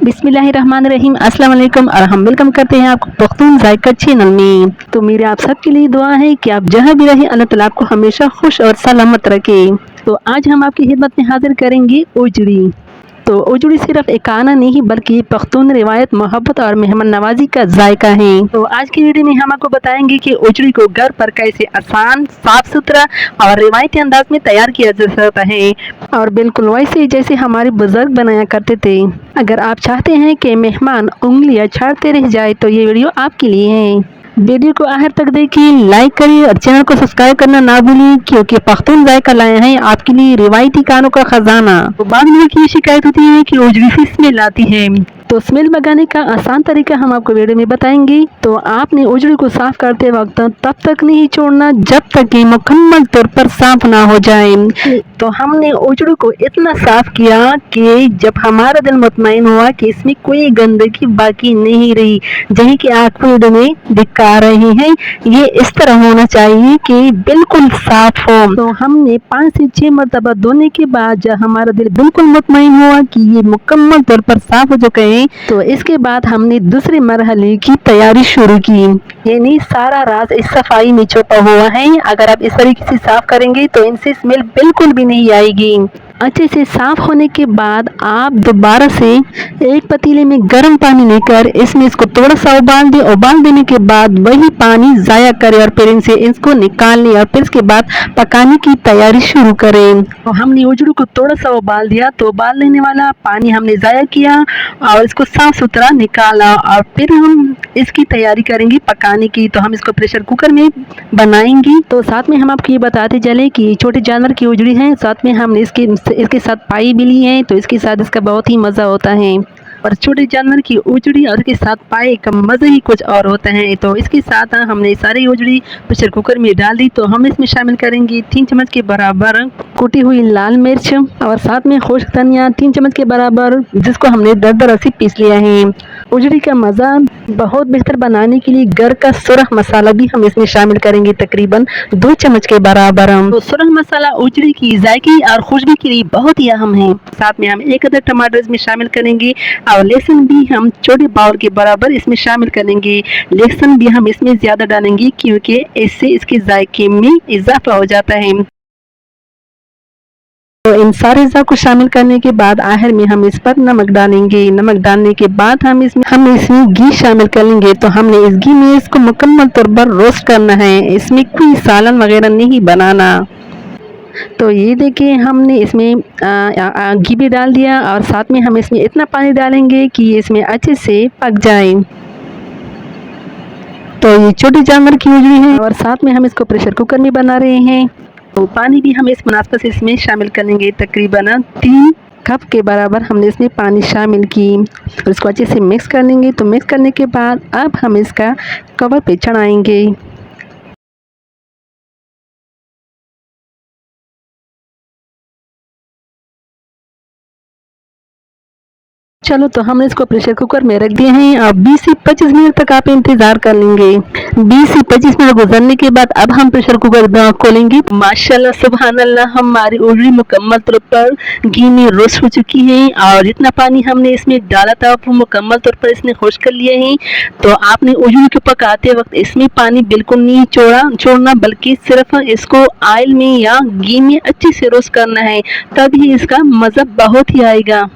बिस्मिल्लाहिर्रहमानिर्रहीम, अस्सलाम वालेकुम और हम वेलकम करते हैं आपको पख्तून जायका चैनल में। तो मेरे आप सबके लिए दुआ है कि आप जहाँ भी रहें अल्लाह ताला आपको हमेशा खुश और सलामत रखे। तो आज हम आपकी खिदमत में हाजिर करेंगे उजड़ी। तो उजड़ी सिर्फ एक खाना नहीं बल्कि पख्तून रिवायत, मोहब्बत और मेहमान नवाजी का जायका है। तो आज की वीडियो में हम आपको बताएंगे कि उजड़ी को घर पर कैसे आसान, साफ सुथरा और रिवायती अंदाज में तैयार किया जा सकता है, और बिल्कुल वैसे जैसे हमारे बुजुर्ग बनाया करते थे। अगर आप चाहते हैं कि मेहमान उंगलियां छाड़ते रह जाए तो ये वीडियो आपके लिए है। वीडियो को आखिर तक देखिए, लाइक करिए और चैनल को सब्सक्राइब करना ना भूलिए, क्योंकि पख्तून जायका लाए हैं आपके लिए रिवायती खानों का खजाना। तो बाद में की शिकायत होती है कि उजड़ी से स्मेल आती है, तो स्मेल भगाने का आसान तरीका हम आपको वीडियो में बताएंगे। तो आपने उजड़ी को साफ करते वक्त तब तक नहीं छोड़ना जब तक कि मुकम्मल तौर पर साफ ना हो जाए। तो हमने उजड़ी को इतना साफ किया कि जब हमारा दिल मुतमईन हुआ कि इसमें कोई गंदगी बाकी नहीं रही, जैसे कि आप वीडियो में दिखा रहे हैं। ये इस तरह होना चाहिए कि बिल्कुल साफ हो। तो हमने 5 से 6 मरतबा धोने के बाद जब हमारा दिल बिल्कुल मुतमईन हुआ कि ये मुकम्मल तौर पर साफ हो चुके हैं, तो इसके बाद हमने दूसरे मरहले की तैयारी शुरू की। यानी सारा राज इस सफाई में छुपा हुआ है। अगर आप इस तरीके से साफ करेंगे तो इनसे स्मेल बिल्कुल भी नहीं आएगी। अच्छे से साफ होने के बाद आप दोबारा से एक पतीले में गर्म पानी लेकर इसमें इसको थोड़ा सा उबाल दें। उबाल देने के बाद वही पानी ज़ाया करें और फिर इनसे इसको निकाल लें और फिर इसके बाद पकाने की तैयारी शुरू करें। तो हमने उजड़ी को थोड़ा सा उबाल दिया, तो उबाल लेने वाला पानी हमने ज़ाया किया और इसको साफ सुथरा निकाला, और फिर हम इसकी तैयारी करेंगे पकाने की। तो हम इसको प्रेशर कुकर में बनाएंगे। तो साथ में हम आपको ये बताते चले कि छोटे जानवर की उजड़ी है, साथ में हमने इसके साथ पाई भी ली है, तो इसके साथ इसका बहुत ही मज़ा होता है। और छोटे जानवर की उजड़ी और इसके साथ पाए का मज़ा ही कुछ और होता है। तो इसके साथ हमने सारी उजड़ी प्रेशर कुकर में डाल दी। तो हम इसमें शामिल करेंगे 3 चम्मच के बराबर कुटी हुई लाल मिर्च, और साथ में खुश्क धनिया 3 चम्मच के बराबर, जिसको हमने दरदरा से पीस लिया है। उजड़ी का मज़ा बहुत बेहतर बनाने के लिए घर का सुरख मसाला भी हम इसमें शामिल करेंगे, तकरीबन 2 चम्मच के बराबर। तो सुरख मसाला उजड़ी की जायके और खुशबू के लिए बहुत ही अहम है। साथ में हम 1 अदद टमाटर इसमें शामिल करेंगे, और लहसुन भी हम छोटे बाउल के बराबर इसमें शामिल करेंगे। लहसुन भी हम इसमें ज़्यादा डालेंगे क्योंकि इससे इसके जायके में इजाफा हो जाता है। तो इन सारे अज़ा को शामिल करने के बाद आखिर में हम इस पर नमक डालेंगे। नमक डालने के बाद हम इसमें घी शामिल करेंगे। तो हमने इस घी में इसको मुकम्मल तौर पर रोस्ट करना है, इसमें कोई सालन वगैरह नहीं बनाना। तो ये देखिए, हमने इसमें घी भी डाल दिया, और साथ में हम इसमें इतना पानी डालेंगे कि इसमें अच्छे से पक जाए। तो ये छोटे जानवर की उजड़ी है, और साथ में हम इसको प्रेशर कुकर में बना रहे हैं। तो पानी भी हम इस मुनासिबत से इसमें शामिल करेंगे, तकरीबन 3 कप के बराबर हमने इसमें पानी शामिल की, और इसको अच्छे से मिक्स कर लेंगे। तो मिक्स करने के बाद अब हम इसका कवर पे चढ़ाएंगे। चलो, तो हम इसको प्रेशर कुकर में रख दिए हैं। अब 20 से 25 मिनट तक आप इंतज़ार कर लेंगे। 20 से 25 मिनट गुजरने के बाद अब हम प्रेशर कुकर खोलेंगे। माशाल्लाह सुभान अल्लाह, हमारी उजड़ी मुकम्मल तौर पर घी में रोस्ट हो चुकी है, और जितना पानी हमने इसमें डाला था वो मुकम्मल तौर पर इसने खुश्क कर लिया है। तो आपने उजड़ी को पकाते वक्त इसमें पानी बिल्कुल नहीं छोड़ना, बल्कि सिर्फ इसको ऑयल में या घी में अच्छे से रोस्ट करना है, तभी इसका मज़ा बहुत ही आएगा।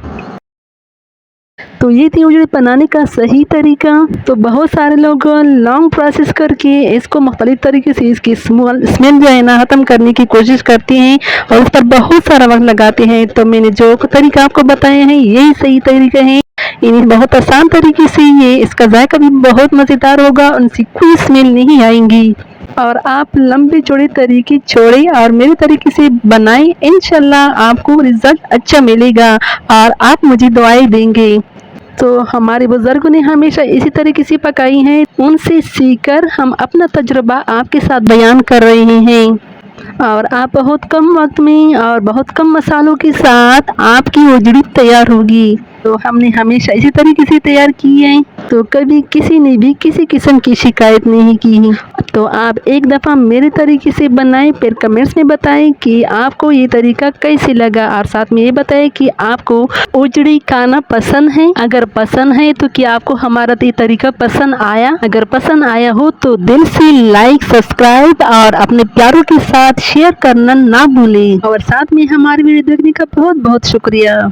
तो ये थी उजड़ी बनाने का सही तरीका। तो बहुत सारे लोग लॉन्ग प्रोसेस करके इसको मुख्तलिफ तरीके से इसकी स्मेल जो है ना ख़त्म करने की कोशिश करते हैं, और इस पर बहुत सारा वक्त लगाते हैं। तो मैंने जो तरीका आपको बताया है यही सही तरीका है। इन्हें बहुत आसान तरीके से ये इसका जायका भी बहुत मज़ेदार होगा, उनसे कोई स्मेल नहीं आएंगी। और आप लंबे चौड़े तरीके छोड़े और मेरे तरीके से बनाएं, इंशाल्लाह आपको रिजल्ट अच्छा मिलेगा और आप मुझे दुआएं देंगे। तो हमारे बुजुर्गों ने हमेशा इसी तरीके से पकाई हैं, उनसे सीखकर हम अपना तजुर्बा आपके साथ बयान कर रहे हैं, और आप बहुत कम वक्त में और बहुत कम मसालों के साथ आपकी उजड़ी तैयार होगी। तो हमने हमेशा इसी तरीके से तैयार की है। तो कभी किसी ने भी किसी किस्म की शिकायत नहीं की। तो आप एक दफ़ा मेरे तरीके से बनाएं, फिर कमेंट्स में बताएं कि आपको ये तरीका कैसे लगा, और साथ में ये बताएं कि आपको उजड़ी खाना पसंद है। अगर पसंद है तो क्या आपको हमारा ये तरीका पसंद आया? अगर पसंद आया हो तो दिल से लाइक, सब्सक्राइब और अपने प्यारों के साथ शेयर करना ना भूलें। और साथ में हमारी वीडियो देखने का बहुत बहुत शुक्रिया।